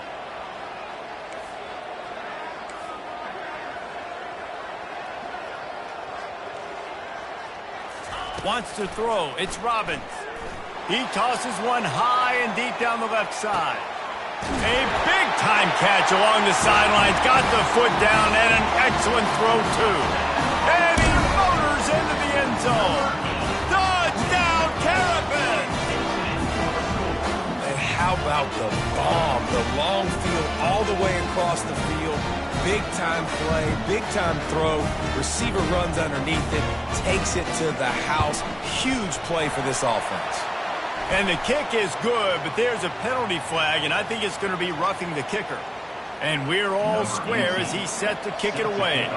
S1: Wants to throw. It's Robbins. He tosses one high and deep down the left side. A big-time catch along the sidelines. Got the foot down and an excellent throw, too. And he motors into the end zone. Touchdown, Terrapin!
S3: And how about the bomb? The long field all the way across the field. Big-time play, big-time throw. Receiver runs underneath it, takes it to the house. Huge play for this offense.
S1: And the kick is good, but there's a penalty flag, and I think it's going to be roughing the kicker. And we're all square as he's set to kick it away.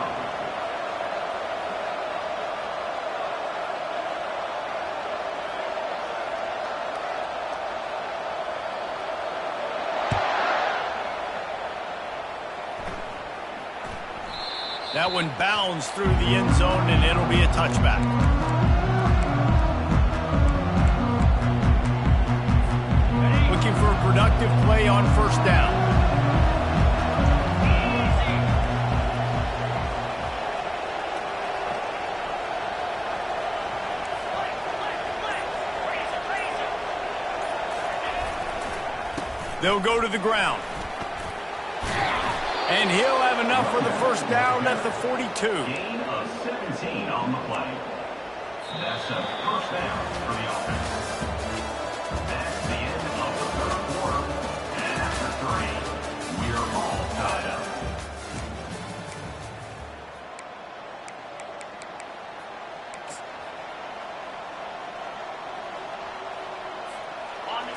S1: That one bounds through the end zone, and it'll be a touchback. Looking for a productive play on first down. They'll go to the ground. And he'll have enough for the first down at the 42.
S4: Gain of 17 on the play. That's a first down for the offense. That's the end of the third quarter. And after 3, we are all tied up.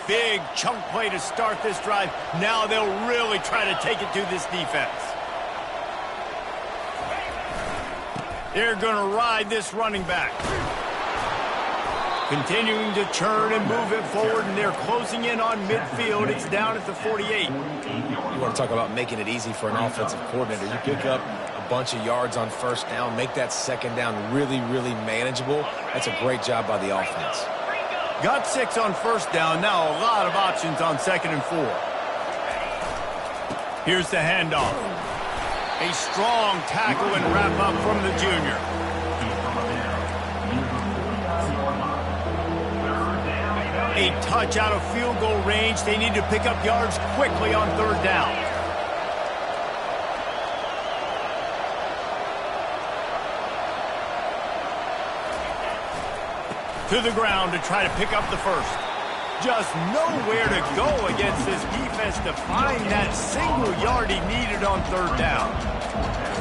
S1: Big chunk play to start this drive. Now they'll really try to take it to this defense. They're going to ride this running back. Continuing to churn and move it forward, and they're closing in on midfield. It's down at the 48.
S3: You want to talk about making it easy for an offensive coordinator. You pick up a bunch of yards on first down, make that second down really, really manageable. That's a great job by the offense.
S1: Got 6 on first down. Now a lot of options on 2nd and 4. Here's the handoff. A strong tackle and wrap up from the junior. A touch out of field goal range. They need to pick up yards quickly on 3rd down. To the ground to try to pick up the first. Just nowhere to go against this defense to find that single yard he needed on third down.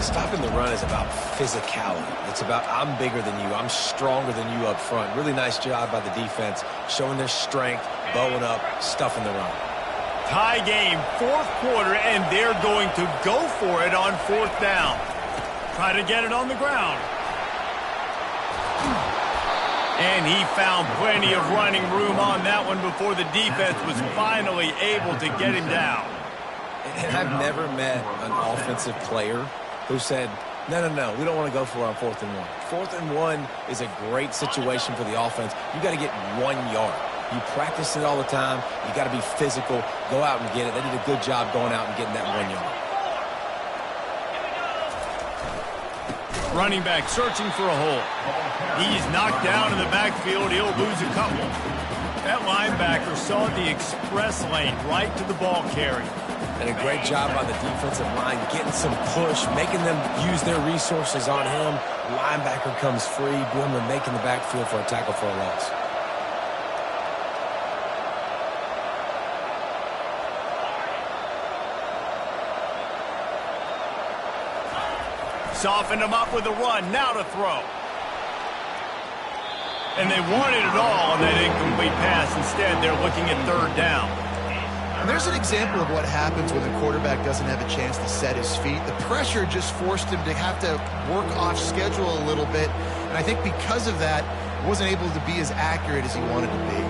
S3: Stopping the run is about physicality. It's about I'm bigger than you. I'm stronger than you up front. Really nice job by the defense, showing their strength, bowing up, stuffing the run.
S1: Tie game, fourth quarter, and they're going to go for it on fourth down. Try to get it on the ground. And he found plenty of running room on that one before the defense was finally able to get him down.
S3: And I've never met an offensive player who said, no, we don't want to go for it on 4th and 1. 4th and 1 is a great situation for the offense. You got to get 1 yard. You practice it all the time. You got to be physical. Go out and get it. They did a good job going out and getting that 1 yard.
S1: Running back searching for a hole. He's knocked down in the backfield. He'll lose a couple. That linebacker saw the express lane right to the ball carrier.
S3: And a great job by the defensive line, getting some push, making them use their resources on him. Linebacker comes free. Boomer making the backfield for a tackle for a loss.
S1: Softened him up with a run. Now to throw. And they wanted it all on that incomplete pass. Instead, they're looking at third down.
S2: And there's an example of what happens when a quarterback doesn't have a chance to set his feet. The pressure just forced him to have to work off schedule a little bit. And I think because of that, wasn't able to be as accurate as he wanted to be.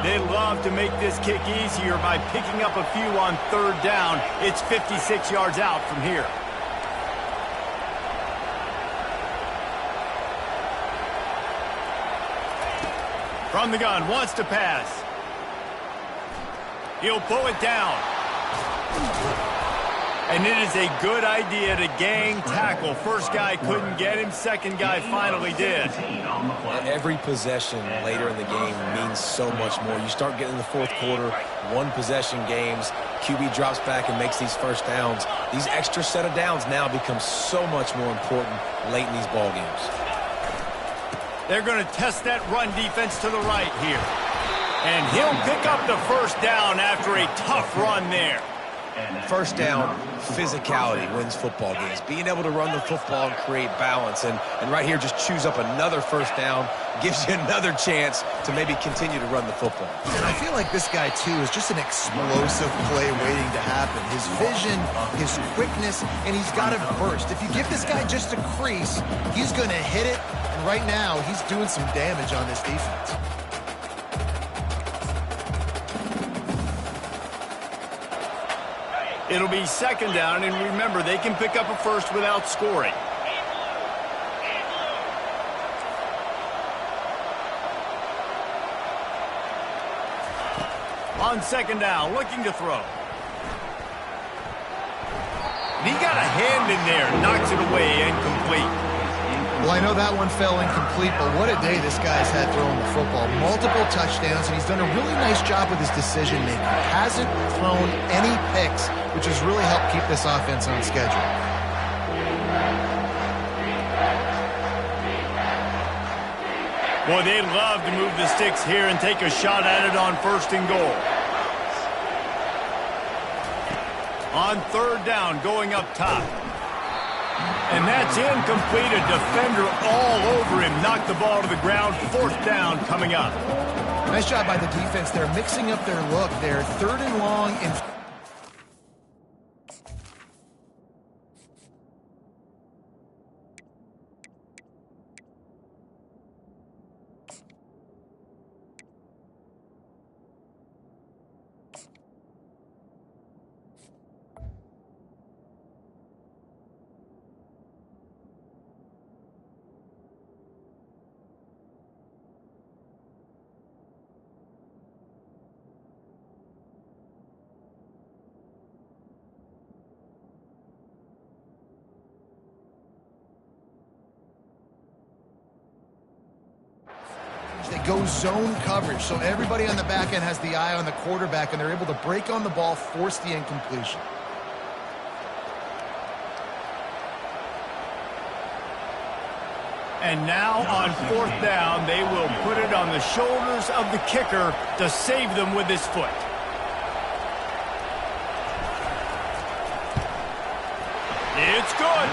S1: They love to make this kick easier by picking up a few on third down. It's 56 yards out from here. From the gun, wants to pass. He'll pull it down. And it is a good idea to gang tackle. First guy couldn't get him. Second guy finally did.
S3: Every possession later in the game means so much more. You start getting in the fourth quarter, one possession games, QB drops back and makes these first downs. These extra set of downs now become so much more important late in these ball games.
S1: They're going to test that run defense to the right here. And he'll pick up the first down after a tough run there.
S3: First down, physicality wins football games. Being able to run the football and create balance. And right here, just choose up another first down, gives you another chance to maybe continue to run the football.
S2: And I feel like this guy, too, is just an explosive play waiting to happen. His vision, his quickness, and he's got a burst. If you give this guy just a crease, he's going to hit it. And right now, he's doing some damage on this defense.
S1: It'll be second down, and remember, they can pick up a first without scoring. On second down, looking to throw. And he got a hand in there, knocks it away, incomplete.
S2: Well, I know that one fell incomplete, but what a day this guy's had throwing the football. Multiple touchdowns, and he's done a really nice job with his decision-making. Hasn't thrown any picks, which has really helped keep this offense on schedule.
S1: Boy, they'd love to move the sticks here and take a shot at it on first and goal. On third down, going up top. And that's incomplete. A defender all over him. Knocked the ball to the ground. Fourth down coming up.
S2: Nice job by the defense. They're mixing up their look. They're third and long in... They go zone coverage, so everybody on the back end has the eye on the quarterback, and they're able to break on the ball, force the incompletion.
S1: And now on 4th down, they will put it on the shoulders of the kicker to save them with his foot. It's good.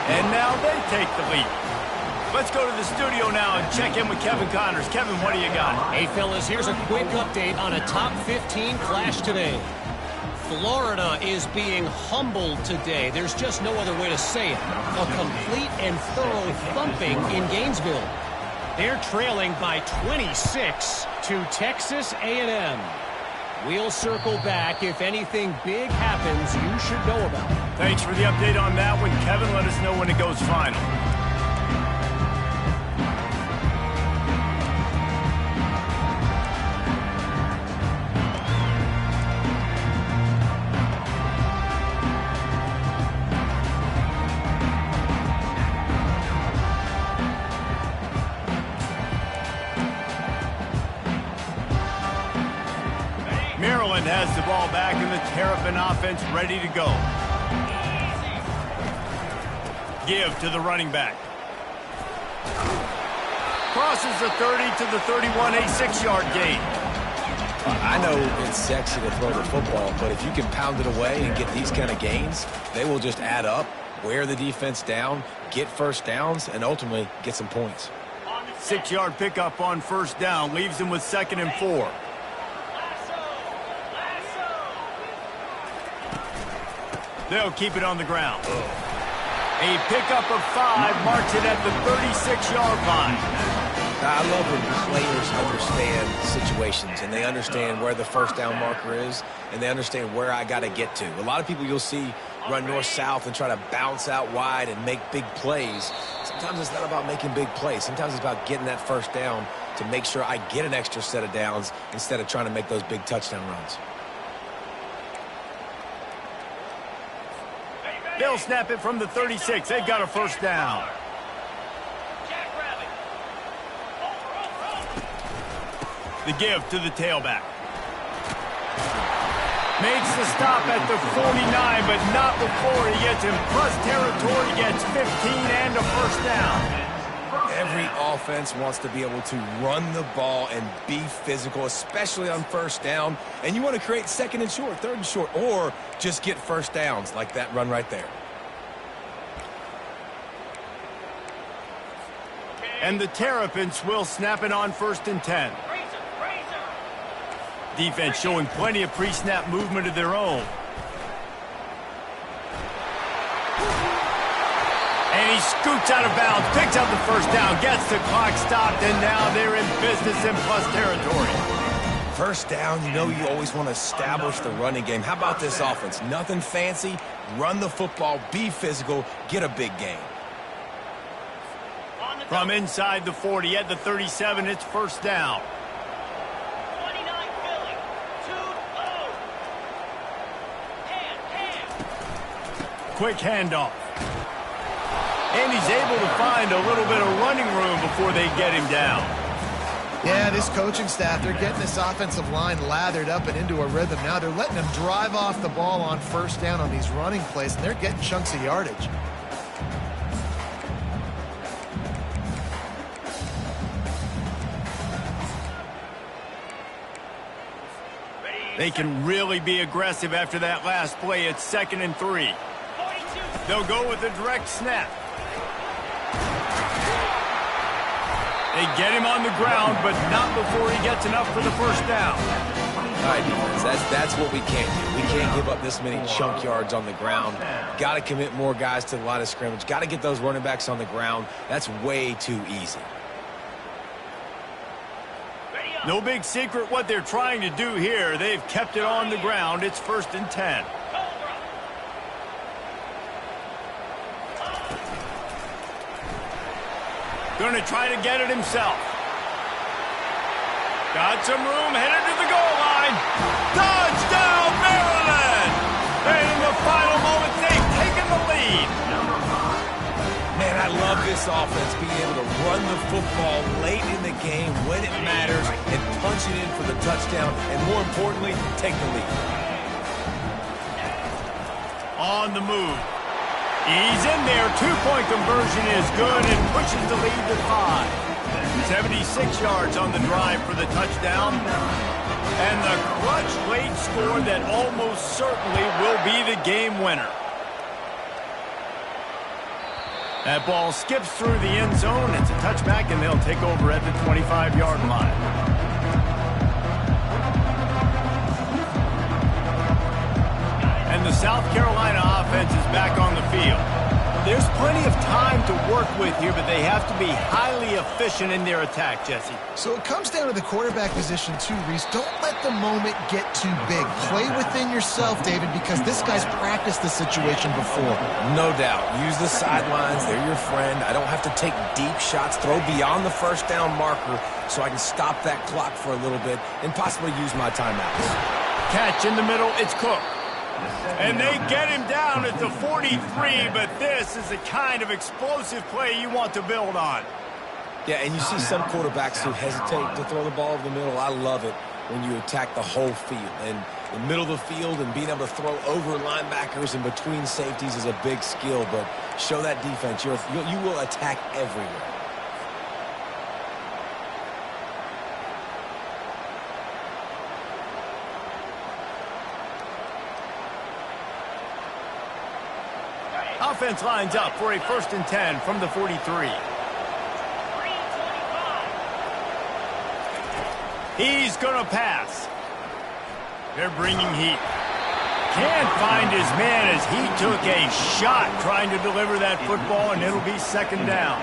S1: And now they take the lead. Let's go to the studio now and check in with Kevin Connors. Kevin, what do you got?
S6: Hey, fellas, here's a quick update on a top 15 clash today. Florida is being humbled today. There's just no other way to say it. A complete and thorough thumping in Gainesville. They're trailing by 26 to Texas A&M. We'll circle back. If anything big happens, you should know about it.
S1: Thanks for the update on that one, Kevin. Let us know when it goes final. Maryland has the ball back and the Terrapin offense ready to go. Give to the running back. Crosses the 30 to the 31, a 6-yard gain.
S3: I know it's sexy to throw the football, but if you can pound it away and get these kind of gains, they will just add up, wear the defense down, get first downs, and ultimately get some points.
S1: 6-yard pickup on 1st down leaves them with 2nd and 4. They'll keep it on the ground. A pickup of 5 marks it at the 36-yard line.
S3: I love when players understand situations and they understand where the first down marker is and they understand where I got to get to. A lot of people you'll see run north-south and try to bounce out wide and make big plays. Sometimes it's not about making big plays. Sometimes it's about getting that first down to make sure I get an extra set of downs instead of trying to make those big touchdown runs.
S1: They'll snap it from the 36. They've got a first down. The give to the tailback. Makes the stop at the 49, but not before he gets in plus territory, gets 15 and a first down.
S3: Every offense wants to be able to run the ball and be physical, especially on first down. And you want to create 2nd and short, 3rd and short, or just get first downs like that run right there.
S1: And the Terrapins will snap it on 1st and 10. Defense showing plenty of pre-snap movement of their own. And he scoots out of bounds, picks up the first down, gets the clock stopped, and now they're in business in plus territory.
S3: First down, you know you always want to establish the running game. How about this offense? Nothing fancy. Run the football, be physical, get a big gain.
S1: From inside the 40 at the 37, it's first down.
S5: 29 Philly. 2-0.
S1: Quick handoff. And he's able to find a little bit of running room before they get him down.
S2: Yeah, this coaching staff, they're getting this offensive line lathered up and into a rhythm. Now they're letting them drive off the ball on first down on these running plays, and they're getting chunks of yardage.
S1: They can really be aggressive after that last play. It's 2nd and 3. They'll go with a direct snap. They get him on the ground, but not before he gets enough for the first down.
S3: All right, defense, that's what we can't do. We can't give up this many chunk yards on the ground. Got to commit more guys to the line of scrimmage. Got to get those running backs on the ground. That's way too easy.
S1: No big secret what they're trying to do here. They've kept it on the ground. It's 1st and 10. Going to try to get it himself. Got some room, headed to the goal line. Touchdown, Maryland! And in the final moments, they've taken the lead.
S3: Man, I love this offense being able to run the football late in the game when it matters and punch it in for the touchdown, and more importantly, take the lead.
S1: On the move. He's in there. Two-point conversion is good and pushes the lead to 5. 76 yards on the drive for the touchdown. And the clutch late score that almost certainly will be the game winner. That ball skips through the end zone. It's a touchback, and they'll take over at the 25-yard line. And the South Carolina offense is back on the field. There's plenty of time to work with here, but they have to be highly efficient in their attack, Jesse.
S2: So it comes down to the quarterback position too, Reese. Don't let the moment get too big. Play within yourself, David, because this guy's practiced the situation before.
S3: No doubt. Use the sidelines. They're your friend. I don't have to take deep shots, throw beyond the first down marker so I can stop that clock for a little bit and possibly use my timeouts.
S1: Catch in the middle. It's Cook. And they get him down at the 43, but this is the kind of explosive play you want to build on.
S3: Yeah, and you see some quarterbacks who hesitate to throw the ball over the middle. I love it when you attack the whole field. And the middle of the field and being able to throw over linebackers and between safeties is a big skill, but show that defense. You will attack everywhere.
S1: Offense lines up for a 1st and 10 from the 43. He's going to pass. They're bringing heat. Can't find his man as he took a shot trying to deliver that football, and it'll be 2nd down.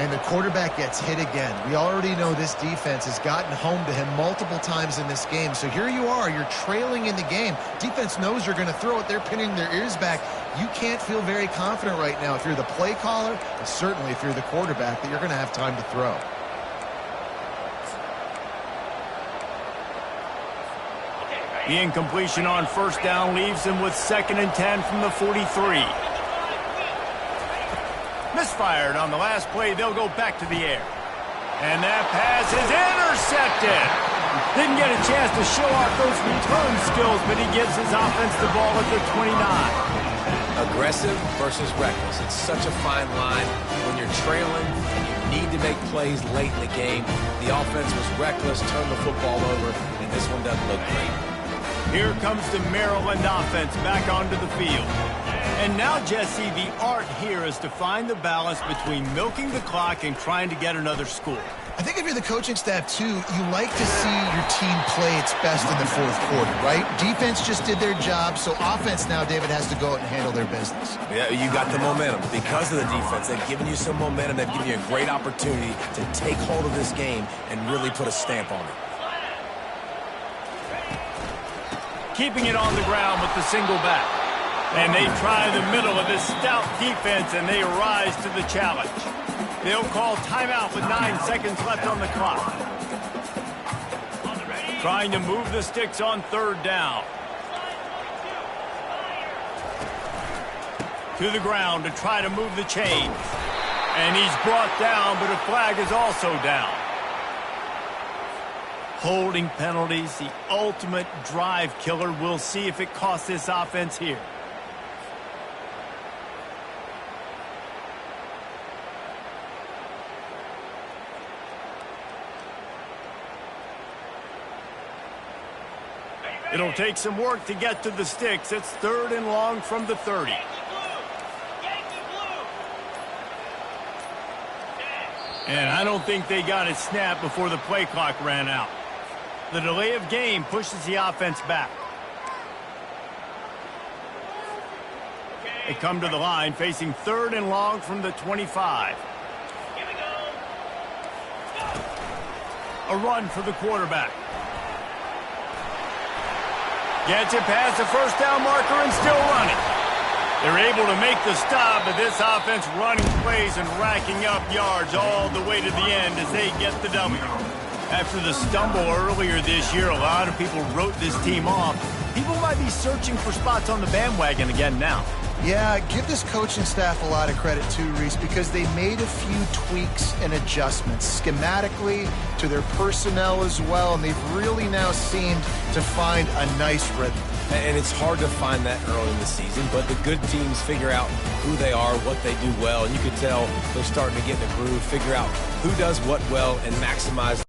S2: And the quarterback gets hit again. We already know this defense has gotten home to him multiple times in this game. So here you are. You're trailing in the game. Defense knows you're going to throw it. They're pinning their ears back. You can't feel very confident right now if you're the play caller, and certainly if you're the quarterback, that you're going to have time to throw.
S1: The incompletion on 1st down leaves him with 2nd and 10 from the 43. Misfired on the last play. They'll go back to the air. And that pass is intercepted. Didn't get a chance to show off those return skills, but he gives his offense the ball at the 29.
S3: Aggressive versus reckless. It's such a fine line when you're trailing and you need to make plays late in the game. The offense was reckless, turned the football over, and this one doesn't look great.
S1: Here comes the Maryland offense back onto the field. And now, Jesse, the art here is to find the balance between milking the clock and trying to get another score.
S2: I think if you're the coaching staff, too, you like to see your team play its best in the 4th quarter, right? Defense just did their job, so offense now, David, has to go out and handle their business.
S3: Yeah, you got the momentum. Because of the defense, they've given you some momentum. They've given you a great opportunity to take hold of this game and really put a stamp on it.
S1: Keeping it on the ground with the single back. And they try the middle of this stout defense, and they rise to the challenge. They'll call timeout with 9 seconds left on the clock. Trying to move the sticks on 3rd down. To the ground to try to move the chains. And he's brought down, but a flag is also down. Holding penalties, the ultimate drive killer. We'll see if it costs this offense here. It'll take some work to get to the sticks. It's 3rd and long from the 30. And I don't think they got it snapped before the play clock ran out. The delay of game pushes the offense back. They come to the line facing 3rd and long from the 25.
S5: Here we go.
S1: A run for the quarterback. Gets it past the 1st down marker and still running. They're able to make the stop, but this offense running plays and racking up yards all the way to the end as they get the W. After the stumble earlier this year, a lot of people wrote this team off. People might be searching for spots on the bandwagon again now.
S2: Yeah, give this coaching staff a lot of credit too, Reese, because they made a few tweaks and adjustments schematically to their personnel as well, and they've really now seemed to find a nice rhythm.
S3: And it's hard to find that early in the season, but the good teams figure out who they are, what they do well, and you can tell they're starting to get in a groove, figure out who does what well, and maximize.